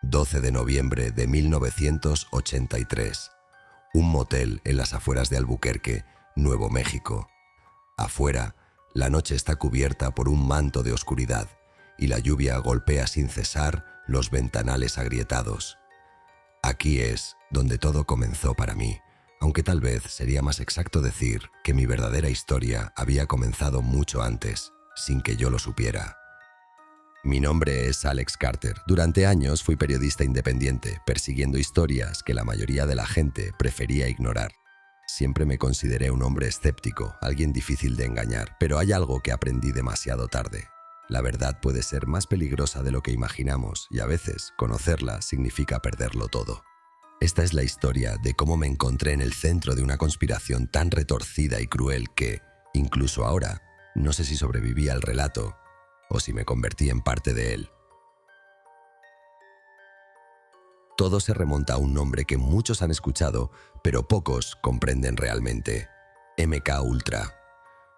12 de noviembre de 1983. Un motel en las afueras de Albuquerque, Nuevo México. Afuera, la noche está cubierta por un manto de oscuridad y la lluvia golpea sin cesar los ventanales agrietados. Aquí es donde todo comenzó para mí, aunque tal vez sería más exacto decir que mi verdadera historia había comenzado mucho antes, sin que yo lo supiera. Mi nombre es Alex Carter. Durante años fui periodista independiente, persiguiendo historias que la mayoría de la gente prefería ignorar. Siempre me consideré un hombre escéptico, alguien difícil de engañar, pero hay algo que aprendí demasiado tarde. La verdad puede ser más peligrosa de lo que imaginamos y a veces conocerla significa perderlo todo. Esta es la historia de cómo me encontré en el centro de una conspiración tan retorcida y cruel que, incluso ahora, no sé si sobreviví al relato o si me convertí en parte de él. Todo se remonta a un nombre que muchos han escuchado, pero pocos comprenden realmente. MK Ultra.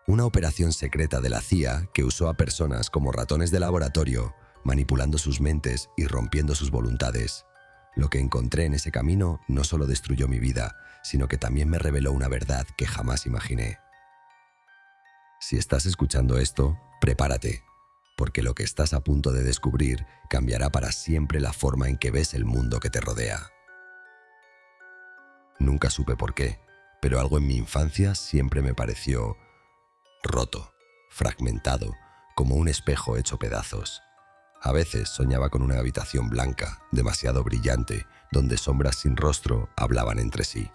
Una operación secreta de la CIA que usó a personas como ratones de laboratorio, manipulando sus mentes y rompiendo sus voluntades. Lo que encontré en ese camino no solo destruyó mi vida, sino que también me reveló una verdad que jamás imaginé. Si estás escuchando esto, prepárate, porque lo que estás a punto de descubrir cambiará para siempre la forma en que ves el mundo que te rodea. Nunca supe por qué, pero algo en mi infancia siempre me pareció roto, fragmentado, como un espejo hecho pedazos. A veces soñaba con una habitación blanca, demasiado brillante, donde sombras sin rostro hablaban entre sí.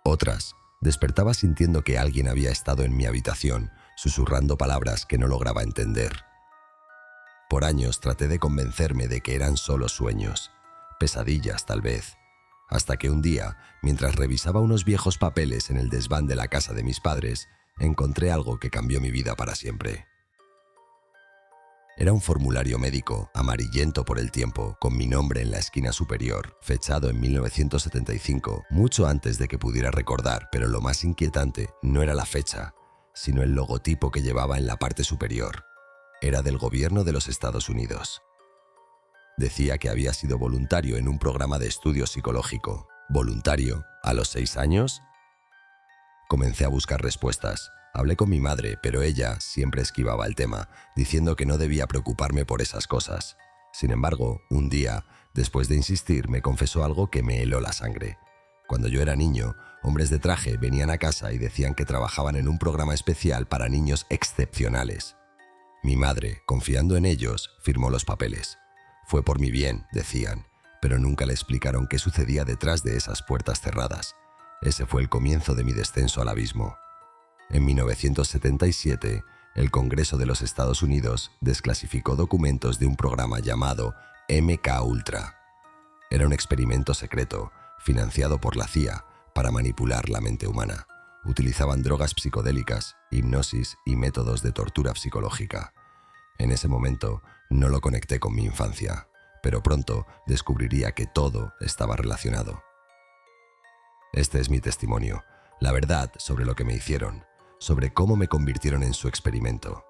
Otras, despertaba sintiendo que alguien había estado en mi habitación, susurrando palabras que no lograba entender. Por años traté de convencerme de que eran solo sueños, pesadillas tal vez, hasta que un día, mientras revisaba unos viejos papeles en el desván de la casa de mis padres, encontré algo que cambió mi vida para siempre. Era un formulario médico, amarillento por el tiempo, con mi nombre en la esquina superior, fechado en 1975, mucho antes de que pudiera recordar, pero lo más inquietante no era la fecha, sino el logotipo que llevaba en la parte superior. Era del gobierno de los Estados Unidos. Decía que había sido voluntario en un programa de estudio psicológico. ¿Voluntario? ¿A los 6 años? Comencé a buscar respuestas. Hablé con mi madre, pero ella siempre esquivaba el tema, diciendo que no debía preocuparme por esas cosas. Sin embargo, un día, después de insistir, me confesó algo que me heló la sangre. Cuando yo era niño, hombres de traje venían a casa y decían que trabajaban en un programa especial para niños excepcionales. Mi madre, confiando en ellos, firmó los papeles. Fue por mi bien, decían, pero nunca le explicaron qué sucedía detrás de esas puertas cerradas. Ese fue el comienzo de mi descenso al abismo. En 1977, el Congreso de los Estados Unidos desclasificó documentos de un programa llamado MK Ultra. Era un experimento secreto, financiado por la CIA, para manipular la mente humana. Utilizaban drogas psicodélicas, hipnosis y métodos de tortura psicológica. En ese momento no lo conecté con mi infancia, pero pronto descubriría que todo estaba relacionado. Este es mi testimonio, la verdad sobre lo que me hicieron, sobre cómo me convirtieron en su experimento.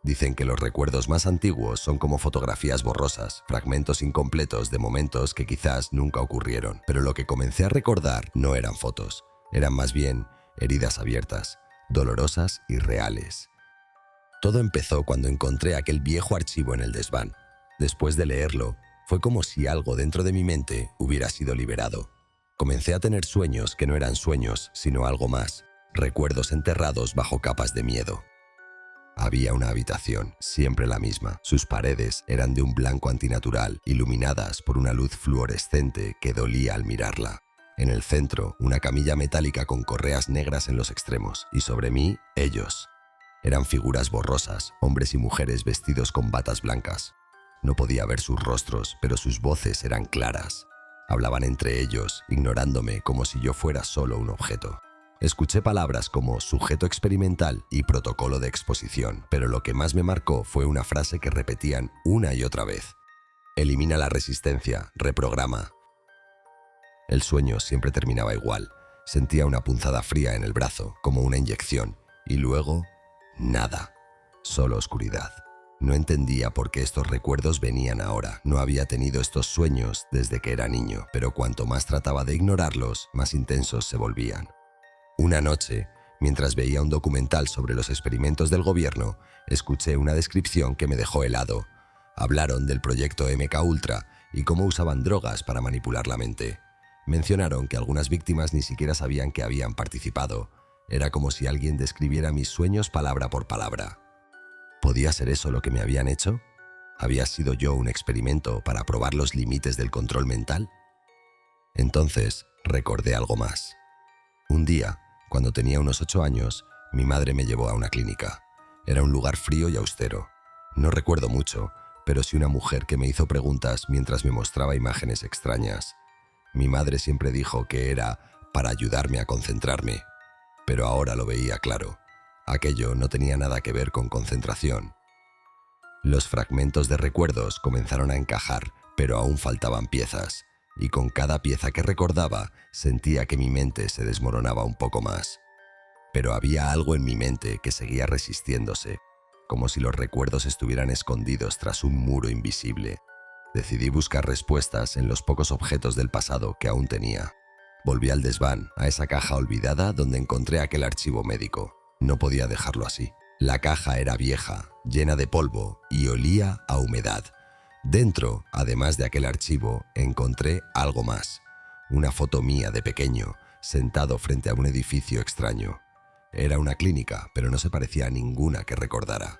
Dicen que los recuerdos más antiguos son como fotografías borrosas, fragmentos incompletos de momentos que quizás nunca ocurrieron, pero lo que comencé a recordar no eran fotos. Eran más bien heridas abiertas, dolorosas y reales. Todo empezó cuando encontré aquel viejo archivo en el desván. Después de leerlo, fue como si algo dentro de mi mente hubiera sido liberado. Comencé a tener sueños que no eran sueños, sino algo más, recuerdos enterrados bajo capas de miedo. Había una habitación, siempre la misma. Sus paredes eran de un blanco antinatural, iluminadas por una luz fluorescente que dolía al mirarla. En el centro, una camilla metálica con correas negras en los extremos, y sobre mí, ellos. Eran figuras borrosas, hombres y mujeres vestidos con batas blancas. No podía ver sus rostros, pero sus voces eran claras. Hablaban entre ellos, ignorándome como si yo fuera solo un objeto. Escuché palabras como sujeto experimental y protocolo de exposición, pero lo que más me marcó fue una frase que repetían una y otra vez. Elimina la resistencia, reprograma. El sueño siempre terminaba igual. Sentía una punzada fría en el brazo, como una inyección, y luego, nada, solo oscuridad. No entendía por qué estos recuerdos venían ahora. No había tenido estos sueños desde que era niño, pero cuanto más trataba de ignorarlos, más intensos se volvían. Una noche, mientras veía un documental sobre los experimentos del gobierno, escuché una descripción que me dejó helado. Hablaron del proyecto MK Ultra y cómo usaban drogas para manipular la mente. Mencionaron que algunas víctimas ni siquiera sabían que habían participado. Era como si alguien describiera mis sueños palabra por palabra. ¿Podía ser eso lo que me habían hecho? ¿Había sido yo un experimento para probar los límites del control mental? Entonces recordé algo más. Un día, cuando tenía unos 8 años, mi madre me llevó a una clínica. Era un lugar frío y austero. No recuerdo mucho, pero sí una mujer que me hizo preguntas mientras me mostraba imágenes extrañas. Mi madre siempre dijo que era para ayudarme a concentrarme, pero ahora lo veía claro. Aquello no tenía nada que ver con concentración. Los fragmentos de recuerdos comenzaron a encajar, pero aún faltaban piezas, y con cada pieza que recordaba sentía que mi mente se desmoronaba un poco más. Pero había algo en mi mente que seguía resistiéndose, como si los recuerdos estuvieran escondidos tras un muro invisible. Decidí buscar respuestas en los pocos objetos del pasado que aún tenía. Volví al desván, a esa caja olvidada donde encontré aquel archivo médico. No podía dejarlo así. La caja era vieja, llena de polvo y olía a humedad. Dentro, además de aquel archivo, encontré algo más. Una foto mía de pequeño, sentado frente a un edificio extraño. Era una clínica, pero no se parecía a ninguna que recordara.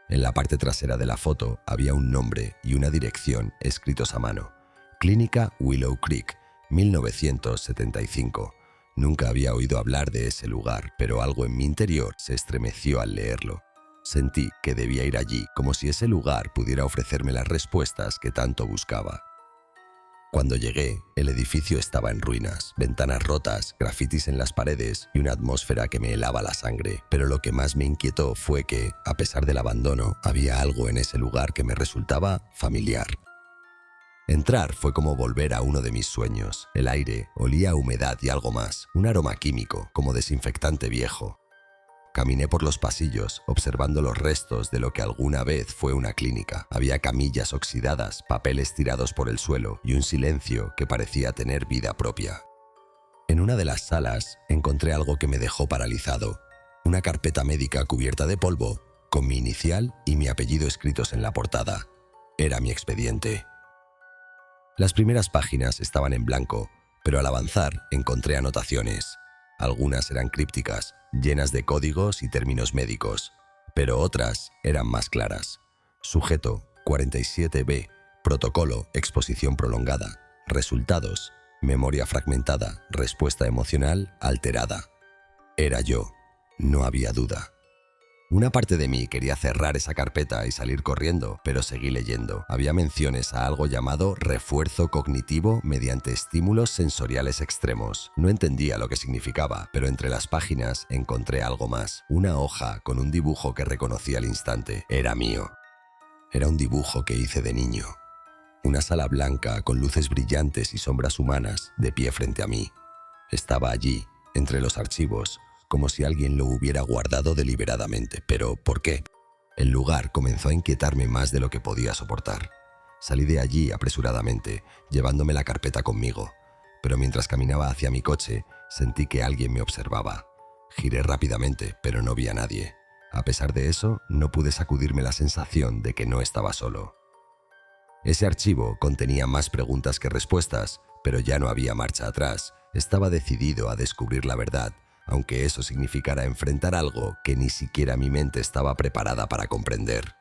En la parte trasera de la foto había un nombre y una dirección escritos a mano. Clínica Willow Creek, 1975. Nunca había oído hablar de ese lugar, pero algo en mi interior se estremeció al leerlo. Sentí que debía ir allí, como si ese lugar pudiera ofrecerme las respuestas que tanto buscaba. Cuando llegué, el edificio estaba en ruinas, ventanas rotas, grafitis en las paredes y una atmósfera que me helaba la sangre. Pero lo que más me inquietó fue que, a pesar del abandono, había algo en ese lugar que me resultaba familiar. Entrar fue como volver a uno de mis sueños. El aire olía a humedad y algo más, un aroma químico, como desinfectante viejo. Caminé por los pasillos, observando los restos de lo que alguna vez fue una clínica. Había camillas oxidadas, papeles tirados por el suelo y un silencio que parecía tener vida propia. En una de las salas encontré algo que me dejó paralizado. Una carpeta médica cubierta de polvo, con mi inicial y mi apellido escritos en la portada. Era mi expediente. Las primeras páginas estaban en blanco, pero al avanzar encontré anotaciones. Algunas eran crípticas, llenas de códigos y términos médicos, pero otras eran más claras. Sujeto 47B, protocolo, exposición prolongada. Resultados, memoria fragmentada, respuesta emocional alterada. Era yo, no había duda. Una parte de mí quería cerrar esa carpeta y salir corriendo, pero seguí leyendo. Había menciones a algo llamado refuerzo cognitivo mediante estímulos sensoriales extremos. No entendía lo que significaba, pero entre las páginas encontré algo más. Una hoja con un dibujo que reconocí al instante. Era mío. Era un dibujo que hice de niño. Una sala blanca con luces brillantes y sombras humanas de pie frente a mí. Estaba allí, entre los archivos, como si alguien lo hubiera guardado deliberadamente. ¿Pero por qué? El lugar comenzó a inquietarme más de lo que podía soportar. Salí de allí apresuradamente, llevándome la carpeta conmigo. Pero mientras caminaba hacia mi coche, sentí que alguien me observaba. Giré rápidamente, pero no vi a nadie. A pesar de eso, no pude sacudirme la sensación de que no estaba solo. Ese archivo contenía más preguntas que respuestas, pero ya no había marcha atrás. Estaba decidido a descubrir la verdad, aunque eso significara enfrentar algo que ni siquiera mi mente estaba preparada para comprender.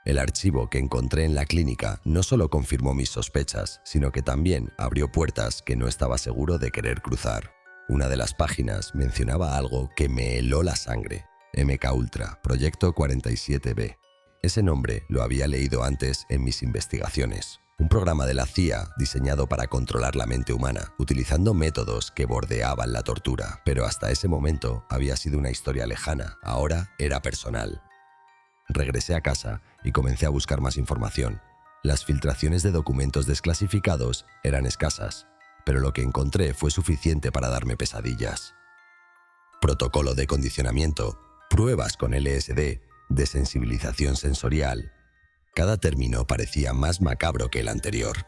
El archivo que encontré en la clínica no solo confirmó mis sospechas, sino que también abrió puertas que no estaba seguro de querer cruzar. Una de las páginas mencionaba algo que me heló la sangre. MK Ultra, Proyecto 47B. Ese nombre lo había leído antes en mis investigaciones. Un programa de la CIA diseñado para controlar la mente humana, utilizando métodos que bordeaban la tortura. Pero hasta ese momento había sido una historia lejana, ahora era personal. Regresé a casa y comencé a buscar más información. Las filtraciones de documentos desclasificados eran escasas, pero lo que encontré fue suficiente para darme pesadillas. Protocolo de condicionamiento, pruebas con LSD, desensibilización sensorial. Cada término parecía más macabro que el anterior.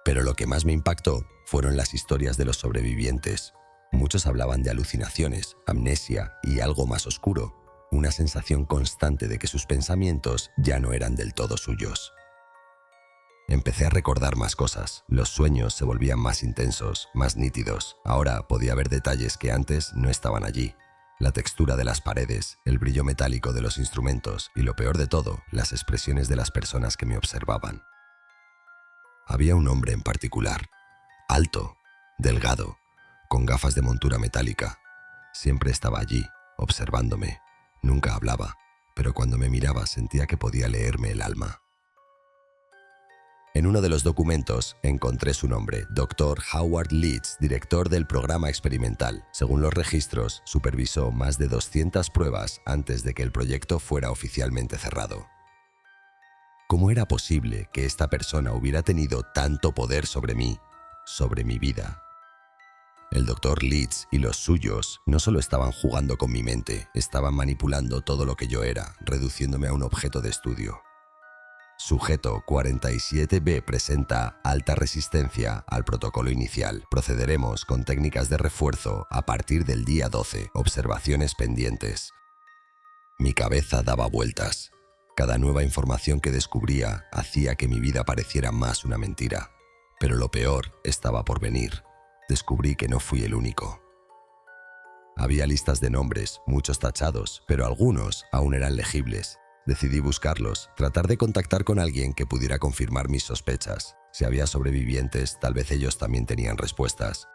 Pero lo que más me impactó fueron las historias de los sobrevivientes. Muchos hablaban de alucinaciones, amnesia y algo más oscuro, una sensación constante de que sus pensamientos ya no eran del todo suyos. Empecé a recordar más cosas. Los sueños se volvían más intensos, más nítidos. Ahora podía ver detalles que antes no estaban allí. La textura de las paredes, el brillo metálico de los instrumentos y, lo peor de todo, las expresiones de las personas que me observaban. Había un hombre en particular, alto, delgado, con gafas de montura metálica. Siempre estaba allí, observándome. Nunca hablaba, pero cuando me miraba sentía que podía leerme el alma. En uno de los documentos encontré su nombre, Dr. Howard Leeds, director del programa experimental. Según los registros, supervisó más de 200 pruebas antes de que el proyecto fuera oficialmente cerrado. ¿Cómo era posible que esta persona hubiera tenido tanto poder sobre mí, sobre mi vida? El Dr. Leeds y los suyos no solo estaban jugando con mi mente, estaban manipulando todo lo que yo era, reduciéndome a un objeto de estudio. Sujeto 47B presenta alta resistencia al protocolo inicial. Procederemos con técnicas de refuerzo a partir del día 12. Observaciones pendientes. Mi cabeza daba vueltas. Cada nueva información que descubría hacía que mi vida pareciera más una mentira. Pero lo peor estaba por venir. Descubrí que no fui el único. Había listas de nombres, muchos tachados, pero algunos aún eran legibles. Decidí buscarlos, tratar de contactar con alguien que pudiera confirmar mis sospechas. Si había sobrevivientes, tal vez ellos también tenían respuestas.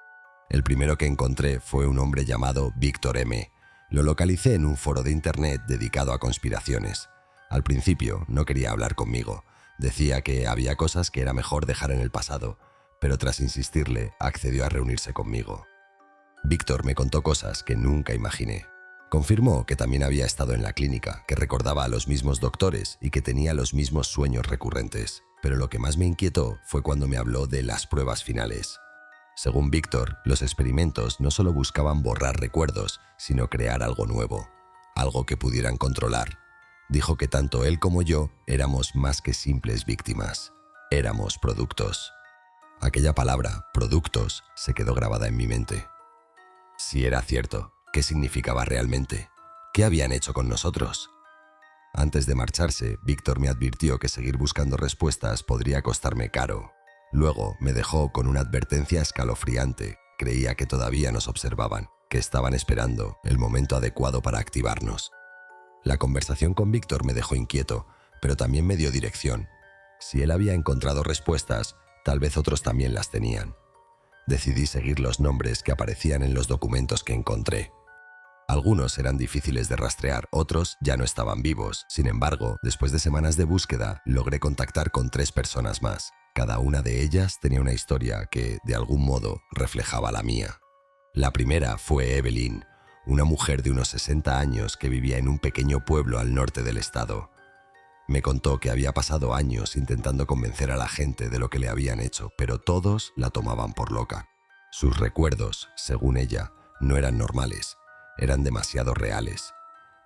El primero que encontré fue un hombre llamado Víctor M. Lo localicé en un foro de internet dedicado a conspiraciones. Al principio no quería hablar conmigo. Decía que había cosas que era mejor dejar en el pasado, pero tras insistirle, accedió a reunirse conmigo. Víctor me contó cosas que nunca imaginé. Confirmó que también había estado en la clínica, que recordaba a los mismos doctores y que tenía los mismos sueños recurrentes. Pero lo que más me inquietó fue cuando me habló de las pruebas finales. Según Víctor, los experimentos no solo buscaban borrar recuerdos, sino crear algo nuevo, algo que pudieran controlar. Dijo que tanto él como yo éramos más que simples víctimas. Éramos productos. Aquella palabra, productos, se quedó grabada en mi mente. Si era cierto, ¿qué significaba realmente? ¿Qué habían hecho con nosotros? Antes de marcharse, Víctor me advirtió que seguir buscando respuestas podría costarme caro. Luego me dejó con una advertencia escalofriante. Creía que todavía nos observaban, que estaban esperando el momento adecuado para activarnos. La conversación con Víctor me dejó inquieto, pero también me dio dirección. Si él había encontrado respuestas, tal vez otros también las tenían. Decidí seguir los nombres que aparecían en los documentos que encontré. Algunos eran difíciles de rastrear, otros ya no estaban vivos. Sin embargo, después de semanas de búsqueda, logré contactar con 3 personas más. Cada una de ellas tenía una historia que, de algún modo, reflejaba la mía. La primera fue Evelyn, una mujer de unos 60 años que vivía en un pequeño pueblo al norte del estado. Me contó que había pasado años intentando convencer a la gente de lo que le habían hecho, pero todos la tomaban por loca. Sus recuerdos, según ella, no eran normales. Eran demasiado reales.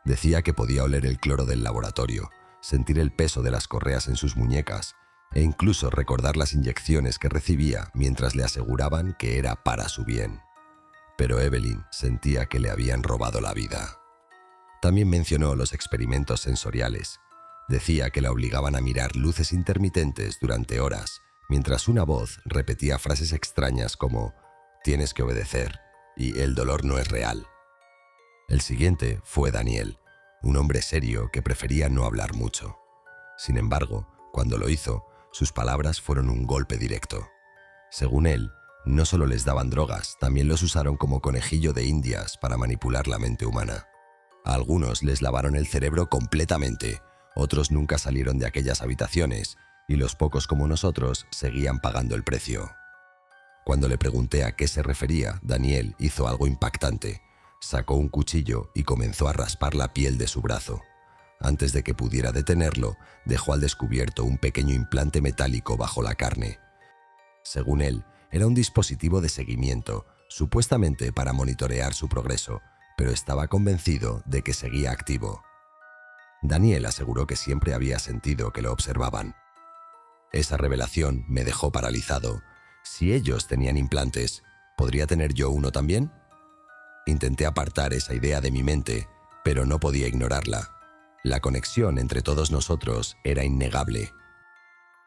Decía que podía oler el cloro del laboratorio, sentir el peso de las correas en sus muñecas e incluso recordar las inyecciones que recibía mientras le aseguraban que era para su bien. Pero Evelyn sentía que le habían robado la vida. También mencionó los experimentos sensoriales. Decía que la obligaban a mirar luces intermitentes durante horas, mientras una voz repetía frases extrañas como «tienes que obedecer» y «el dolor no es real». El siguiente fue Daniel, un hombre serio que prefería no hablar mucho. Sin embargo, cuando lo hizo, sus palabras fueron un golpe directo. Según él, no solo les daban drogas, también los usaron como conejillo de indias para manipular la mente humana. A algunos les lavaron el cerebro completamente, otros nunca salieron de aquellas habitaciones y los pocos como nosotros seguían pagando el precio. Cuando le pregunté a qué se refería, Daniel hizo algo impactante. Sacó un cuchillo y comenzó a raspar la piel de su brazo. Antes de que pudiera detenerlo, dejó al descubierto un pequeño implante metálico bajo la carne. Según él, era un dispositivo de seguimiento, supuestamente para monitorear su progreso, pero estaba convencido de que seguía activo. Daniel aseguró que siempre había sentido que lo observaban. Esa revelación me dejó paralizado. Si ellos tenían implantes, ¿podría tener yo uno también? Intenté apartar esa idea de mi mente, pero no podía ignorarla. La conexión entre todos nosotros era innegable.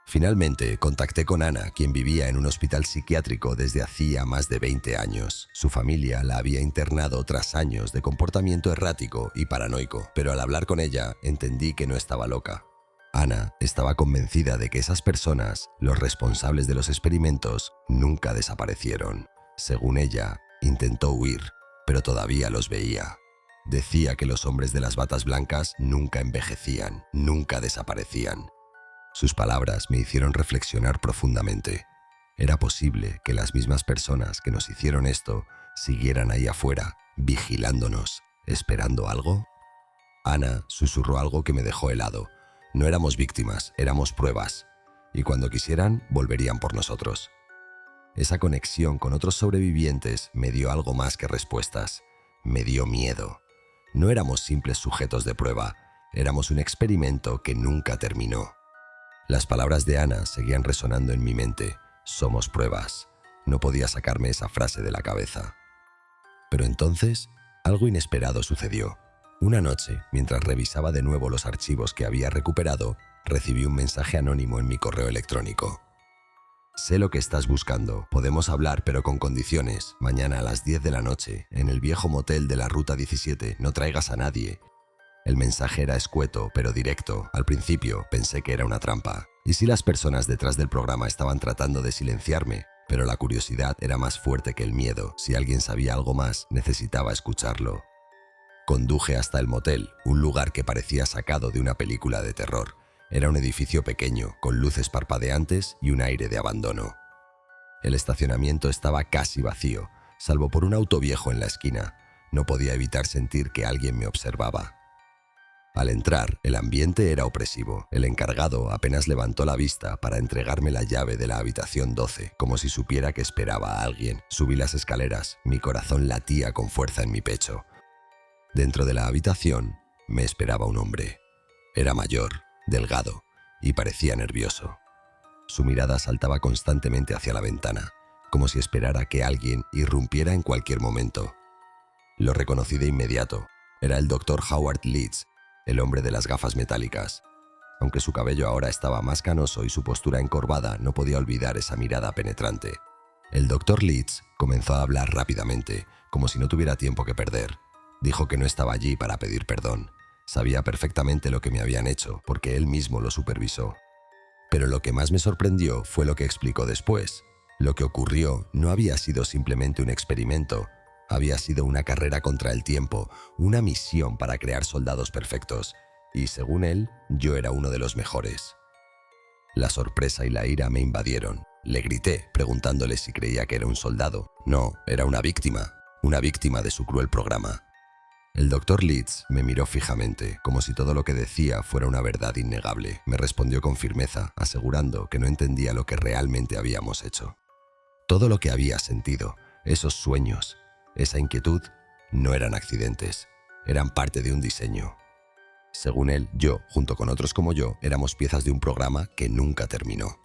Finalmente, contacté con Ana, quien vivía en un hospital psiquiátrico desde hacía más de 20 años. Su familia la había internado tras años de comportamiento errático y paranoico, pero al hablar con ella entendí que no estaba loca. Ana estaba convencida de que esas personas, los responsables de los experimentos, nunca desaparecieron. Según ella, intentó huir, pero todavía los veía. Decía que los hombres de las batas blancas nunca envejecían, nunca desaparecían. Sus palabras me hicieron reflexionar profundamente. ¿Era posible que las mismas personas que nos hicieron esto siguieran ahí afuera, vigilándonos, esperando algo? Ana susurró algo que me dejó helado. No éramos víctimas, éramos pruebas. Y cuando quisieran, volverían por nosotros. Esa conexión con otros sobrevivientes me dio algo más que respuestas. Me dio miedo. No éramos simples sujetos de prueba, éramos un experimento que nunca terminó. Las palabras de Ana seguían resonando en mi mente. Somos pruebas. No podía sacarme esa frase de la cabeza. Pero entonces, algo inesperado sucedió. Una noche, mientras revisaba de nuevo los archivos que había recuperado, recibí un mensaje anónimo en mi correo electrónico. Sé lo que estás buscando. Podemos hablar, pero con condiciones. Mañana a las 10 de la noche, en el viejo motel de la Ruta 17, no traigas a nadie. El mensaje era escueto, pero directo. Al principio pensé que era una trampa. Y sí, las personas detrás del programa estaban tratando de silenciarme, pero la curiosidad era más fuerte que el miedo. Si alguien sabía algo más, necesitaba escucharlo. Conduje hasta el motel, un lugar que parecía sacado de una película de terror. Era un edificio pequeño, con luces parpadeantes y un aire de abandono. El estacionamiento estaba casi vacío, salvo por un auto viejo en la esquina. No podía evitar sentir que alguien me observaba. Al entrar, el ambiente era opresivo. El encargado apenas levantó la vista para entregarme la llave de la habitación 12, como si supiera que esperaba a alguien. Subí las escaleras, mi corazón latía con fuerza en mi pecho. Dentro de la habitación me esperaba un hombre. Era mayor, delgado, y parecía nervioso. Su mirada saltaba constantemente hacia la ventana, como si esperara que alguien irrumpiera en cualquier momento. Lo reconocí de inmediato. Era el Dr. Howard Leeds, el hombre de las gafas metálicas. Aunque su cabello ahora estaba más canoso y su postura encorvada, no podía olvidar esa mirada penetrante. El Dr. Leeds comenzó a hablar rápidamente, como si no tuviera tiempo que perder. Dijo que no estaba allí para pedir perdón. Sabía perfectamente lo que me habían hecho, porque él mismo lo supervisó. Pero lo que más me sorprendió fue lo que explicó después. Lo que ocurrió no había sido simplemente un experimento. Había sido una carrera contra el tiempo, una misión para crear soldados perfectos. Y según él, yo era uno de los mejores. La sorpresa y la ira me invadieron. Le grité, preguntándole si creía que era un soldado. No, era una víctima de su cruel programa. El Dr. Leeds me miró fijamente, como si todo lo que decía fuera una verdad innegable. Me respondió con firmeza, asegurando que no entendía lo que realmente habíamos hecho. Todo lo que había sentido, esos sueños, esa inquietud, no eran accidentes, eran parte de un diseño. Según él, yo, junto con otros como yo, éramos piezas de un programa que nunca terminó.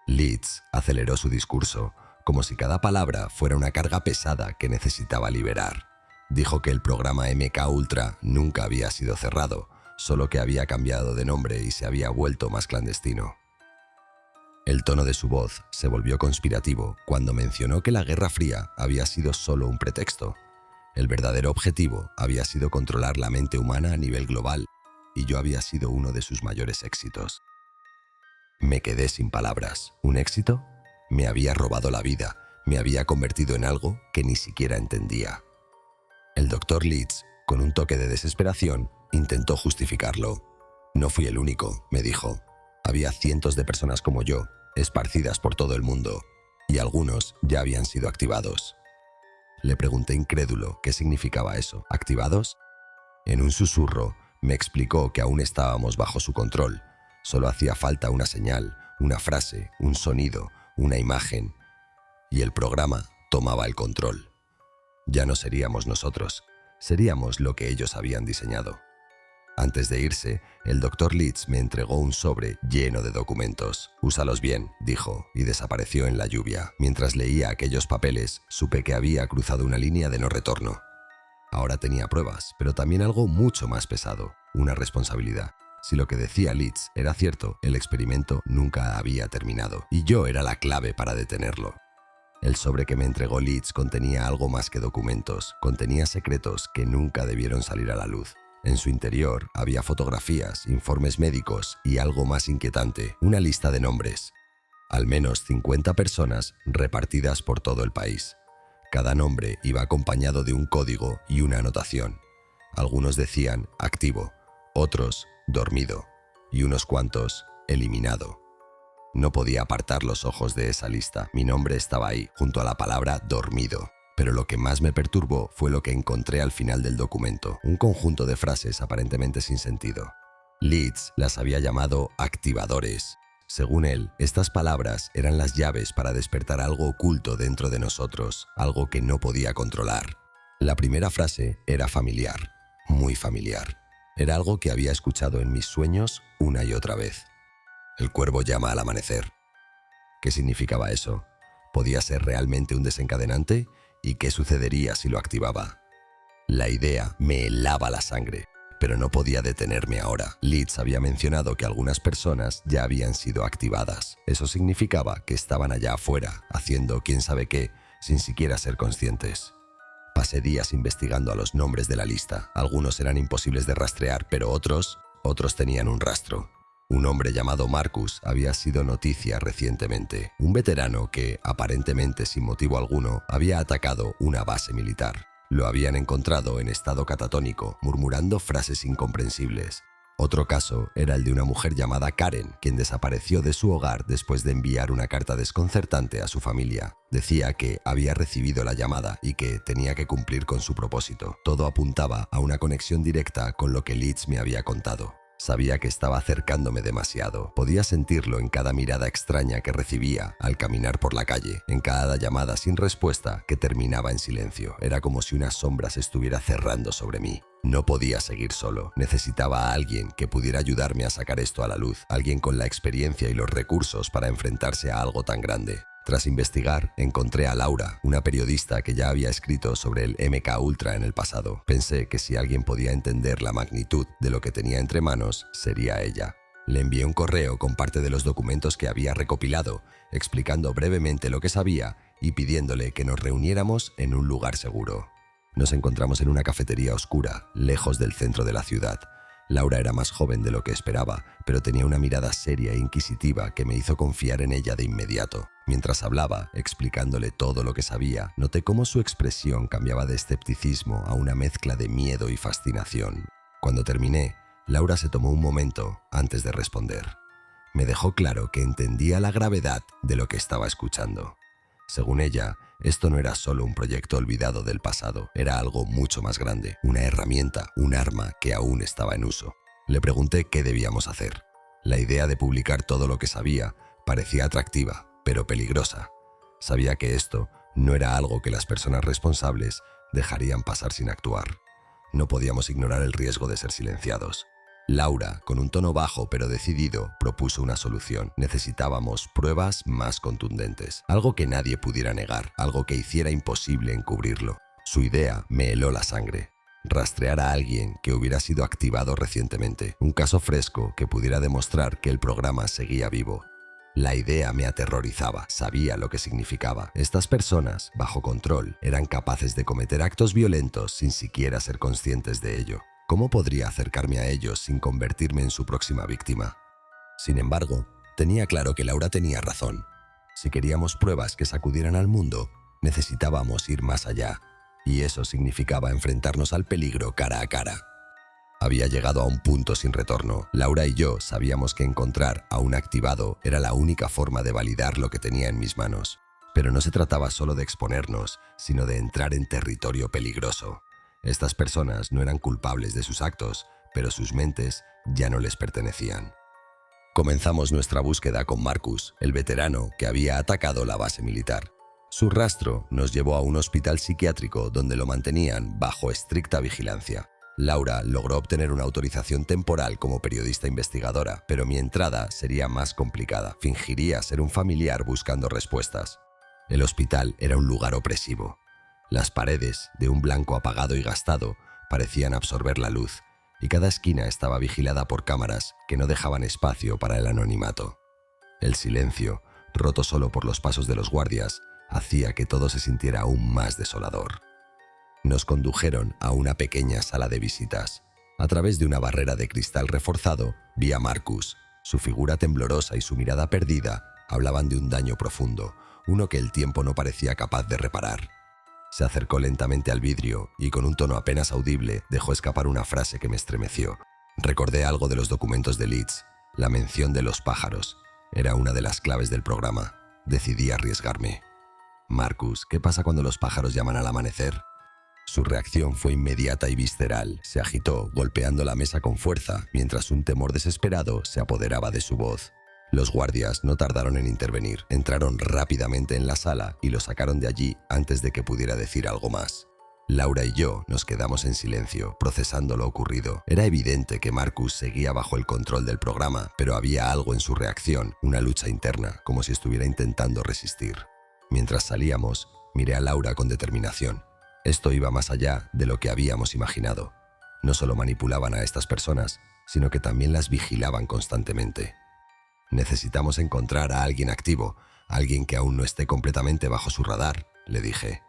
Leeds aceleró su discurso, como si cada palabra fuera una carga pesada que necesitaba liberar. Dijo que el programa MK Ultra nunca había sido cerrado, solo que había cambiado de nombre y se había vuelto más clandestino. El tono de su voz se volvió conspirativo cuando mencionó que la Guerra Fría había sido solo un pretexto. El verdadero objetivo había sido controlar la mente humana a nivel global, y yo había sido uno de sus mayores éxitos. Me quedé sin palabras. ¿Un éxito? Me había robado la vida, me había convertido en algo que ni siquiera entendía. El Dr. Leeds, con un toque de desesperación, intentó justificarlo. No fui el único, me dijo. Había cientos de personas como yo, esparcidas por todo el mundo, y algunos ya habían sido activados. Le pregunté incrédulo qué significaba eso. ¿Activados? En un susurro, me explicó que aún estábamos bajo su control. Solo hacía falta una señal, una frase, un sonido, una imagen, y el programa tomaba el control. Ya no seríamos nosotros, seríamos lo que ellos habían diseñado. Antes de irse, el Dr. Leeds me entregó un sobre lleno de documentos. «Úsalos bien», dijo, y desapareció en la lluvia. Mientras leía aquellos papeles, supe que había cruzado una línea de no retorno. Ahora tenía pruebas, pero también algo mucho más pesado, una responsabilidad. Si lo que decía Leeds era cierto, el experimento nunca había terminado, y yo era la clave para detenerlo. El sobre que me entregó Leeds contenía algo más que documentos, contenía secretos que nunca debieron salir a la luz. En su interior había fotografías, informes médicos y algo más inquietante, una lista de nombres. Al menos 50 personas repartidas por todo el país. Cada nombre iba acompañado de un código y una anotación. Algunos decían activo, otros dormido y unos cuantos eliminado. No podía apartar los ojos de esa lista. Mi nombre estaba ahí, junto a la palabra dormido. Pero lo que más me perturbó fue lo que encontré al final del documento, un conjunto de frases aparentemente sin sentido. Leeds las había llamado activadores. Según él, estas palabras eran las llaves para despertar algo oculto dentro de nosotros, algo que no podía controlar. La primera frase era familiar, muy familiar. Era algo que había escuchado en mis sueños una y otra vez. El cuervo llama al amanecer. ¿Qué significaba eso? ¿Podía ser realmente un desencadenante? ¿Y qué sucedería si lo activaba? La idea me helaba la sangre, pero no podía detenerme ahora. Leeds había mencionado que algunas personas ya habían sido activadas. Eso significaba que estaban allá afuera, haciendo quién sabe qué, sin siquiera ser conscientes. Pasé días investigando a los nombres de la lista. Algunos eran imposibles de rastrear, pero otros tenían un rastro. Un hombre llamado Marcus había sido noticia recientemente, un veterano que, aparentemente sin motivo alguno, había atacado una base militar. Lo habían encontrado en estado catatónico, murmurando frases incomprensibles. Otro caso era el de una mujer llamada Karen, quien desapareció de su hogar después de enviar una carta desconcertante a su familia. Decía que había recibido la llamada y que tenía que cumplir con su propósito. Todo apuntaba a una conexión directa con lo que Leeds me había contado. Sabía que estaba acercándome demasiado. Podía sentirlo en cada mirada extraña que recibía al caminar por la calle, en cada llamada sin respuesta que terminaba en silencio. Era como si una sombra se estuviera cerrando sobre mí. No podía seguir solo. Necesitaba a alguien que pudiera ayudarme a sacar esto a la luz, alguien con la experiencia y los recursos para enfrentarse a algo tan grande. Tras investigar, encontré a Laura, una periodista que ya había escrito sobre el MK Ultra en el pasado. Pensé que si alguien podía entender la magnitud de lo que tenía entre manos, sería ella. Le envié un correo con parte de los documentos que había recopilado, explicando brevemente lo que sabía y pidiéndole que nos reuniéramos en un lugar seguro. Nos encontramos en una cafetería oscura, lejos del centro de la ciudad. Laura era más joven de lo que esperaba, pero tenía una mirada seria e inquisitiva que me hizo confiar en ella de inmediato. Mientras hablaba, explicándole todo lo que sabía, noté cómo su expresión cambiaba de escepticismo a una mezcla de miedo y fascinación. Cuando terminé, Laura se tomó un momento antes de responder. Me dejó claro que entendía la gravedad de lo que estaba escuchando. Según ella, esto no era solo un proyecto olvidado del pasado, era algo mucho más grande, una herramienta, un arma que aún estaba en uso. Le pregunté qué debíamos hacer. La idea de publicar todo lo que sabía parecía atractiva, pero peligrosa. Sabía que esto no era algo que las personas responsables dejarían pasar sin actuar. No podíamos ignorar el riesgo de ser silenciados. Laura, con un tono bajo pero decidido, propuso una solución. Necesitábamos pruebas más contundentes, algo que nadie pudiera negar, algo que hiciera imposible encubrirlo. Su idea me heló la sangre. Rastrear a alguien que hubiera sido activado recientemente, un caso fresco que pudiera demostrar que el programa seguía vivo. La idea me aterrorizaba, sabía lo que significaba. Estas personas, bajo control, eran capaces de cometer actos violentos sin siquiera ser conscientes de ello. ¿Cómo podría acercarme a ellos sin convertirme en su próxima víctima? Sin embargo, tenía claro que Laura tenía razón. Si queríamos pruebas que sacudieran al mundo, necesitábamos ir más allá, y eso significaba enfrentarnos al peligro cara a cara. Había llegado a un punto sin retorno. Laura y yo sabíamos que encontrar a un activado era la única forma de validar lo que tenía en mis manos. Pero no se trataba solo de exponernos, sino de entrar en territorio peligroso. Estas personas no eran culpables de sus actos, pero sus mentes ya no les pertenecían. Comenzamos nuestra búsqueda con Marcus, el veterano que había atacado la base militar. Su rastro nos llevó a un hospital psiquiátrico donde lo mantenían bajo estricta vigilancia. Laura logró obtener una autorización temporal como periodista investigadora, pero mi entrada sería más complicada. Fingiría ser un familiar buscando respuestas. El hospital era un lugar opresivo. Las paredes, de un blanco apagado y gastado, parecían absorber la luz, y cada esquina estaba vigilada por cámaras que no dejaban espacio para el anonimato. El silencio, roto solo por los pasos de los guardias, hacía que todo se sintiera aún más desolador. Nos condujeron a una pequeña sala de visitas. A través de una barrera de cristal reforzado, vi a Marcus. Su figura temblorosa y su mirada perdida hablaban de un daño profundo, uno que el tiempo no parecía capaz de reparar. Se acercó lentamente al vidrio y con un tono apenas audible dejó escapar una frase que me estremeció. Recordé algo de los documentos de Leeds. La mención de los pájaros era una de las claves del programa. Decidí arriesgarme. «Marcus, ¿qué pasa cuando los pájaros llaman al amanecer?» Su reacción fue inmediata y visceral. Se agitó, golpeando la mesa con fuerza, mientras un temor desesperado se apoderaba de su voz. Los guardias no tardaron en intervenir. Entraron rápidamente en la sala y lo sacaron de allí antes de que pudiera decir algo más. Laura y yo nos quedamos en silencio, procesando lo ocurrido. Era evidente que Marcus seguía bajo el control del programa, pero había algo en su reacción, una lucha interna, como si estuviera intentando resistir. Mientras salíamos, miré a Laura con determinación. Esto iba más allá de lo que habíamos imaginado. No solo manipulaban a estas personas, sino que también las vigilaban constantemente. «Necesitamos encontrar a alguien activo, alguien que aún no esté completamente bajo su radar», le dije.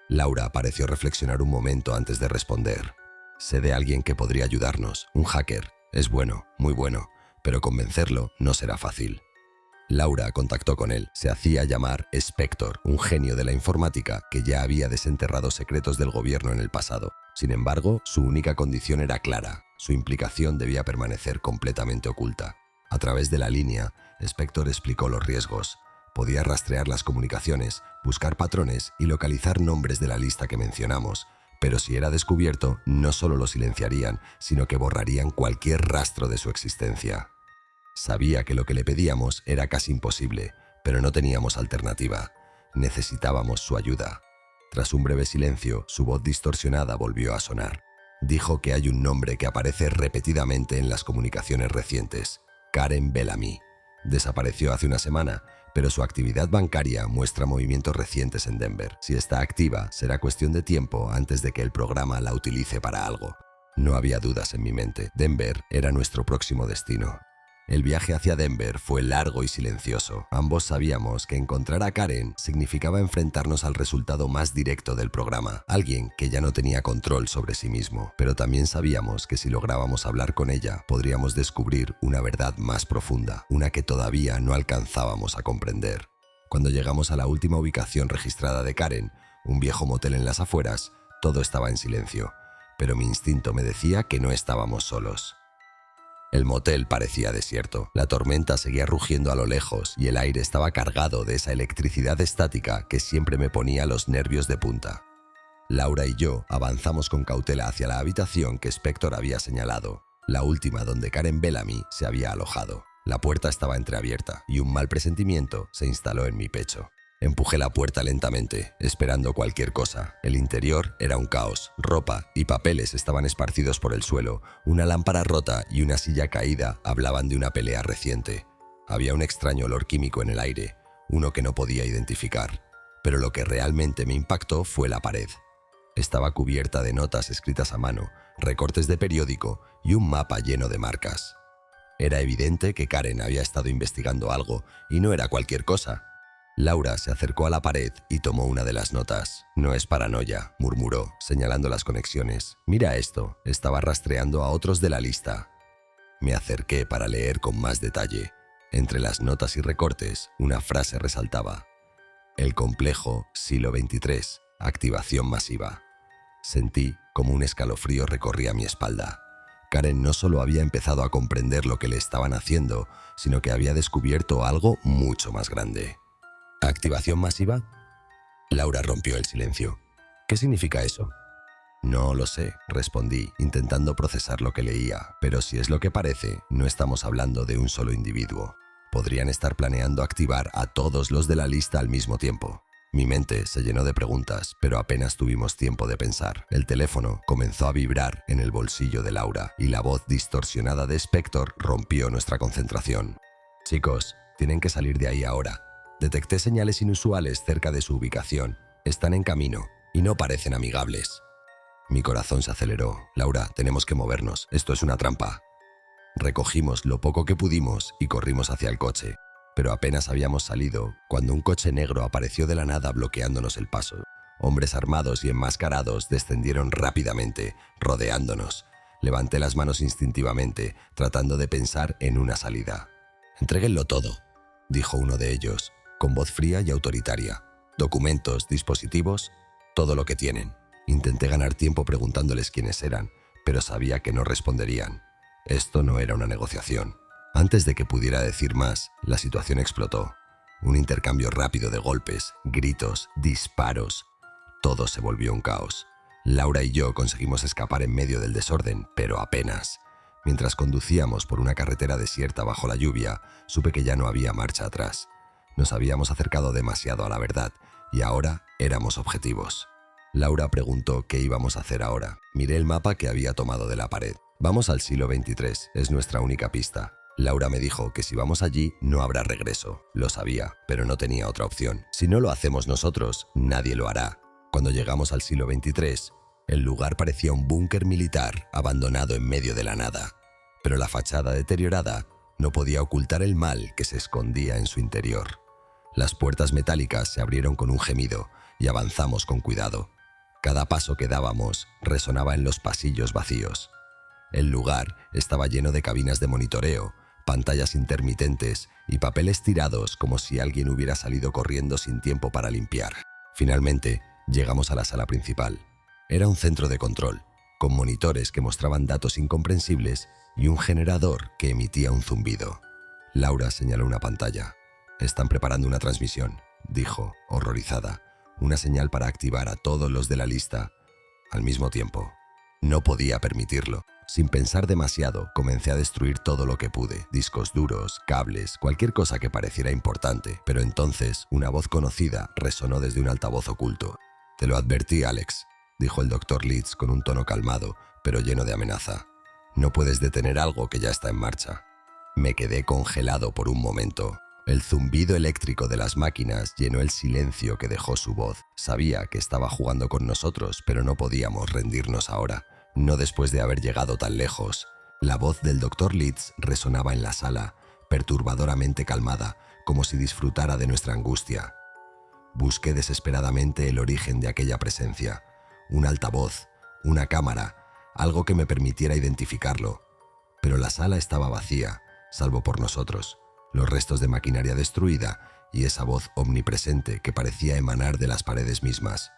Laura pareció reflexionar un momento antes de responder. «Sé de alguien que podría ayudarnos, un hacker. Es bueno, muy bueno, pero convencerlo no será fácil». Laura contactó con él. Se hacía llamar Spector, un genio de la informática que ya había desenterrado secretos del gobierno en el pasado. Sin embargo, su única condición era clara. Su implicación debía permanecer completamente oculta. A través de la línea, Spector explicó los riesgos. Podía rastrear las comunicaciones, buscar patrones y localizar nombres de la lista que mencionamos. Pero si era descubierto, no solo lo silenciarían, sino que borrarían cualquier rastro de su existencia. Sabía que lo que le pedíamos era casi imposible, pero no teníamos alternativa. Necesitábamos su ayuda. Tras un breve silencio, su voz distorsionada volvió a sonar. Dijo que hay un nombre que aparece repetidamente en las comunicaciones recientes: Karen Bellamy. Desapareció hace una semana, pero su actividad bancaria muestra movimientos recientes en Denver. Si está activa, será cuestión de tiempo antes de que el programa la utilice para algo. No había dudas en mi mente. Denver era nuestro próximo destino. El viaje hacia Denver fue largo y silencioso. Ambos sabíamos que encontrar a Karen significaba enfrentarnos al resultado más directo del programa, alguien que ya no tenía control sobre sí mismo. Pero también sabíamos que si lográbamos hablar con ella, podríamos descubrir una verdad más profunda, una que todavía no alcanzábamos a comprender. Cuando llegamos a la última ubicación registrada de Karen, un viejo motel en las afueras, todo estaba en silencio, pero mi instinto me decía que no estábamos solos. El motel parecía desierto. La tormenta seguía rugiendo a lo lejos y el aire estaba cargado de esa electricidad estática que siempre me ponía los nervios de punta. Laura y yo avanzamos con cautela hacia la habitación que Spector había señalado, la última donde Karen Bellamy se había alojado. La puerta estaba entreabierta y un mal presentimiento se instaló en mi pecho. Empujé la puerta lentamente, esperando cualquier cosa. El interior era un caos. Ropa y papeles estaban esparcidos por el suelo. Una lámpara rota y una silla caída hablaban de una pelea reciente. Había un extraño olor químico en el aire, uno que no podía identificar. Pero lo que realmente me impactó fue la pared. Estaba cubierta de notas escritas a mano, recortes de periódico y un mapa lleno de marcas. Era evidente que Karen había estado investigando algo, y no era cualquier cosa. Laura se acercó a la pared y tomó una de las notas. «No es paranoia», murmuró, señalando las conexiones. «Mira esto, estaba rastreando a otros de la lista». Me acerqué para leer con más detalle. Entre las notas y recortes, una frase resaltaba: «El complejo Silo 23, activación masiva». Sentí como un escalofrío recorría mi espalda. Karen no solo había empezado a comprender lo que le estaban haciendo, sino que había descubierto algo mucho más grande. ¿Activación masiva? Laura rompió el silencio. ¿Qué significa eso? No lo sé, respondí, intentando procesar lo que leía, pero si es lo que parece, no estamos hablando de un solo individuo. Podrían estar planeando activar a todos los de la lista al mismo tiempo. Mi mente se llenó de preguntas, pero apenas tuvimos tiempo de pensar. El teléfono comenzó a vibrar en el bolsillo de Laura y la voz distorsionada de Spector rompió nuestra concentración. «Chicos, tienen que salir de ahí ahora. Detecté señales inusuales cerca de su ubicación. Están en camino y no parecen amigables». Mi corazón se aceleró. «Laura, tenemos que movernos. Esto es una trampa». Recogimos lo poco que pudimos y corrimos hacia el coche. Pero apenas habíamos salido cuando un coche negro apareció de la nada bloqueándonos el paso. Hombres armados y enmascarados descendieron rápidamente, rodeándonos. Levanté las manos instintivamente, tratando de pensar en una salida. «Entréguenlo todo», dijo uno de ellos, con voz fría y autoritaria. «Documentos, dispositivos, todo lo que tienen». Intenté ganar tiempo preguntándoles quiénes eran, pero sabía que no responderían. Esto no era una negociación. Antes de que pudiera decir más, la situación explotó. Un intercambio rápido de golpes, gritos, disparos. Todo se volvió un caos. Laura y yo conseguimos escapar en medio del desorden, pero apenas. Mientras conducíamos por una carretera desierta bajo la lluvia, supe que ya no había marcha atrás. Nos habíamos acercado demasiado a la verdad y ahora éramos objetivos. Laura preguntó qué íbamos a hacer ahora. Miré el mapa que había tomado de la pared. «Vamos al siglo XXIII, es nuestra única pista». Laura me dijo que si vamos allí no habrá regreso. Lo sabía, pero no tenía otra opción. Si no lo hacemos nosotros, nadie lo hará. Cuando llegamos al siglo XXIII, el lugar parecía un búnker militar abandonado en medio de la nada. Pero la fachada deteriorada no podía ocultar el mal que se escondía en su interior. Las puertas metálicas se abrieron con un gemido y avanzamos con cuidado. Cada paso que dábamos resonaba en los pasillos vacíos. El lugar estaba lleno de cabinas de monitoreo, pantallas intermitentes y papeles tirados como si alguien hubiera salido corriendo sin tiempo para limpiar. Finalmente, llegamos a la sala principal. Era un centro de control, con monitores que mostraban datos incomprensibles y un generador que emitía un zumbido. Laura señaló una pantalla. «Están preparando una transmisión», dijo, horrorizada. «Una señal para activar a todos los de la lista al mismo tiempo». No podía permitirlo. Sin pensar demasiado, comencé a destruir todo lo que pude, discos duros, cables, cualquier cosa que pareciera importante. Pero entonces, una voz conocida resonó desde un altavoz oculto. «Te lo advertí, Alex», dijo el Dr. Leeds con un tono calmado, pero lleno de amenaza. «No puedes detener algo que ya está en marcha». Me quedé congelado por un momento. El zumbido eléctrico de las máquinas llenó el silencio que dejó su voz. Sabía que estaba jugando con nosotros, pero no podíamos rendirnos ahora. No después de haber llegado tan lejos. La voz del Dr. Leeds resonaba en la sala, perturbadoramente calmada, como si disfrutara de nuestra angustia. Busqué desesperadamente el origen de aquella presencia. Un altavoz, una cámara, algo que me permitiera identificarlo. Pero la sala estaba vacía, salvo por nosotros, los restos de maquinaria destruida y esa voz omnipresente que parecía emanar de las paredes mismas.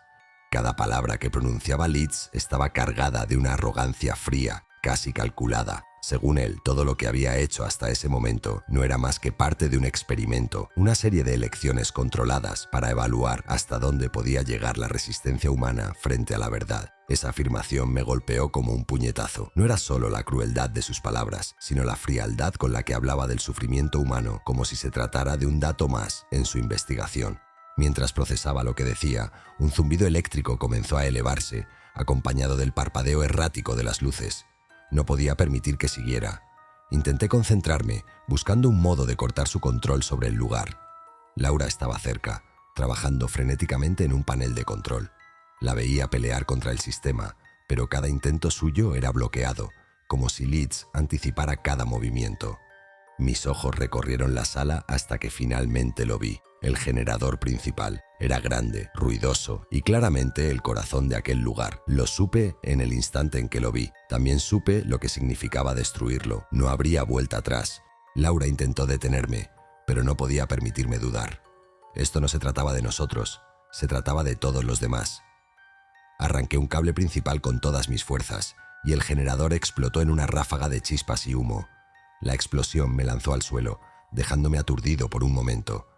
Cada palabra que pronunciaba Leeds estaba cargada de una arrogancia fría, casi calculada. Según él, todo lo que había hecho hasta ese momento no era más que parte de un experimento, una serie de elecciones controladas para evaluar hasta dónde podía llegar la resistencia humana frente a la verdad. Esa afirmación me golpeó como un puñetazo. No era solo la crueldad de sus palabras, sino la frialdad con la que hablaba del sufrimiento humano, como si se tratara de un dato más en su investigación. Mientras procesaba lo que decía, un zumbido eléctrico comenzó a elevarse, acompañado del parpadeo errático de las luces. No podía permitir que siguiera. Intenté concentrarme, buscando un modo de cortar su control sobre el lugar. Laura estaba cerca, trabajando frenéticamente en un panel de control. La veía pelear contra el sistema, pero cada intento suyo era bloqueado, como si Leeds anticipara cada movimiento. Mis ojos recorrieron la sala hasta que finalmente lo vi. El generador principal era grande, ruidoso y claramente el corazón de aquel lugar. Lo supe en el instante en que lo vi. También supe lo que significaba destruirlo. No habría vuelta atrás. Laura intentó detenerme, pero no podía permitirme dudar. Esto no se trataba de nosotros, se trataba de todos los demás. Arranqué un cable principal con todas mis fuerzas y el generador explotó en una ráfaga de chispas y humo. La explosión me lanzó al suelo, dejándome aturdido por un momento.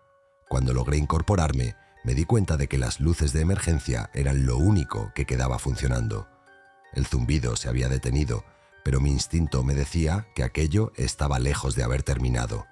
Cuando logré incorporarme, me di cuenta de que las luces de emergencia eran lo único que quedaba funcionando. El zumbido se había detenido, pero mi instinto me decía que aquello estaba lejos de haber terminado.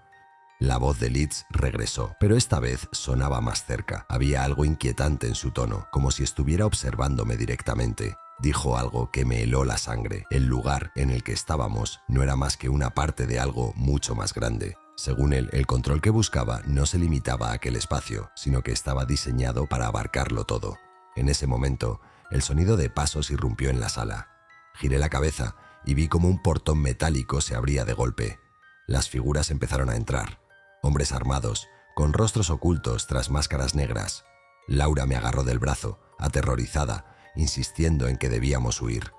La voz de Leeds regresó, pero esta vez sonaba más cerca. Había algo inquietante en su tono, como si estuviera observándome directamente. Dijo algo que me heló la sangre. El lugar en el que estábamos no era más que una parte de algo mucho más grande. Según él, el control que buscaba no se limitaba a aquel espacio, sino que estaba diseñado para abarcarlo todo. En ese momento, el sonido de pasos irrumpió en la sala. Giré la cabeza y vi como un portón metálico se abría de golpe. Las figuras empezaron a entrar. Hombres armados, con rostros ocultos tras máscaras negras. Laura me agarró del brazo, aterrorizada, insistiendo en que debíamos huir.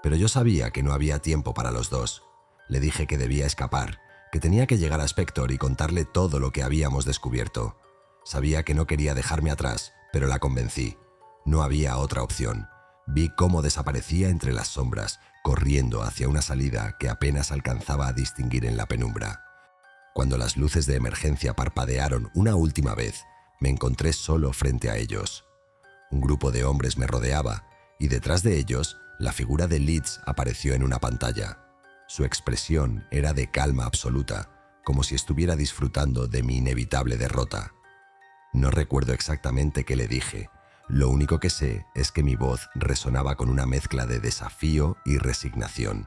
Pero yo sabía que no había tiempo para los dos. Le dije que debía escapar, que tenía que llegar a Spector y contarle todo lo que habíamos descubierto. Sabía que no quería dejarme atrás, pero la convencí. No había otra opción. Vi cómo desaparecía entre las sombras, corriendo hacia una salida que apenas alcanzaba a distinguir en la penumbra. Cuando las luces de emergencia parpadearon una última vez, me encontré solo frente a ellos. Un grupo de hombres me rodeaba y detrás de ellos, la figura de Leeds apareció en una pantalla. Su expresión era de calma absoluta, como si estuviera disfrutando de mi inevitable derrota. No recuerdo exactamente qué le dije. Lo único que sé es que mi voz resonaba con una mezcla de desafío y resignación.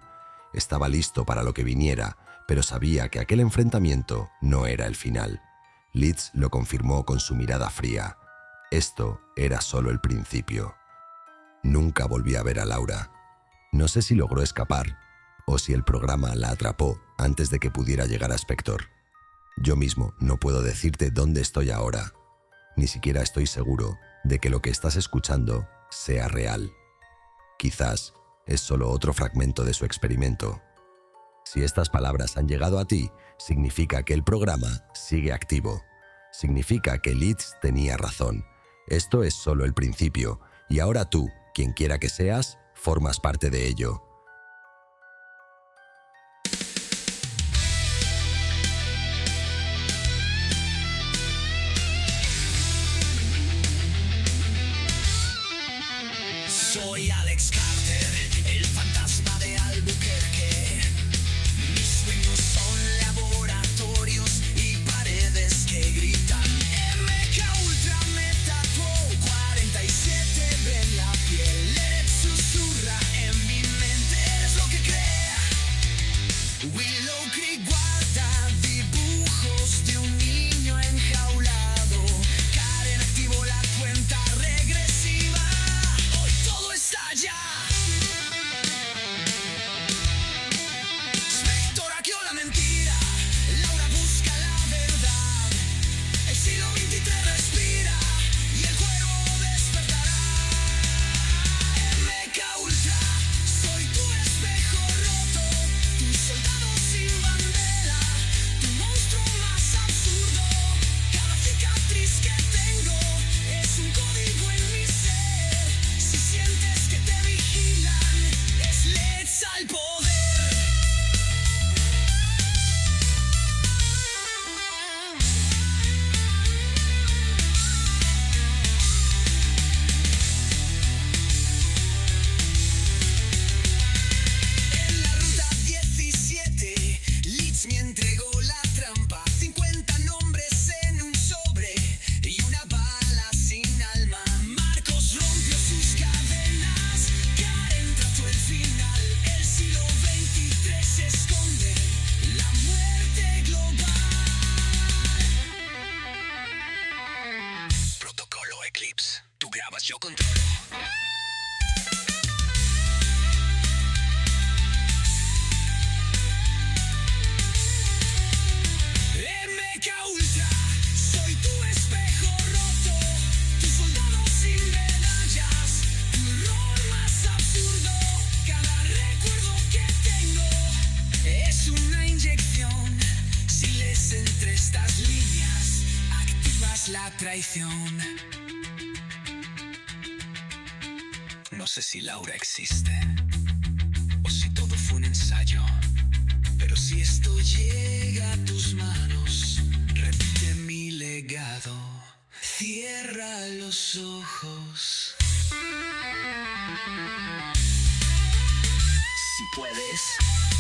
Estaba listo para lo que viniera, pero sabía que aquel enfrentamiento no era el final. Leeds lo confirmó con su mirada fría. Esto era solo el principio. Nunca volví a ver a Laura. No sé si logró escapar o si el programa la atrapó antes de que pudiera llegar a Spector. Yo mismo no puedo decirte dónde estoy ahora. Ni siquiera estoy seguro de que lo que estás escuchando sea real. Quizás es solo otro fragmento de su experimento. Si estas palabras han llegado a ti, significa que el programa sigue activo. Significa que Leeds tenía razón. Esto es solo el principio, y ahora tú, quien quiera que seas, formas parte de ello. Soy Alex Carter, el fantasma de Albuquerque. Mis sueños son laboratorios y paredes que gritan. MK Ultra me tatuó 47 en la piel. Ed susurra en mi mente, eres lo que crea. Willow Creek guarda dibujos de un niño enjaulado. Karen activó la cuenta regresiva. Hoy todo estalla. Spector hackeó la mentira. Laura busca la verdad. El siglo XXIII respira y el juego despertará. MK Ultra, soy tu espejo roto, tu soldado sin bandera, tu monstruo más absurdo. Cada cicatriz que tengo es un código en mi ser. Si sientes que te vigilan, es Leeds al poder. En la ruta 17, Leeds me entregó la trampa. 50 nombres en un sobre y una bala sin alma. Marcos rompió sus cadenas, Karen trazó el final. El siglo XXIII se esconde, la muerte global. Protocolo Eclipse, tú grabas, yo controlo. MK Ultra, soy tu espejo roto, tu soldado sin medallas, tu rol más absurdo. Cada recuerdo que tengo es una inyección. Si lees entre estas líneas, activas la traición. No sé si Laura existe o si todo fue un ensayo. Pero si esto llega a tus manos, repite mi legado. Cierra los ojos. Si puedes.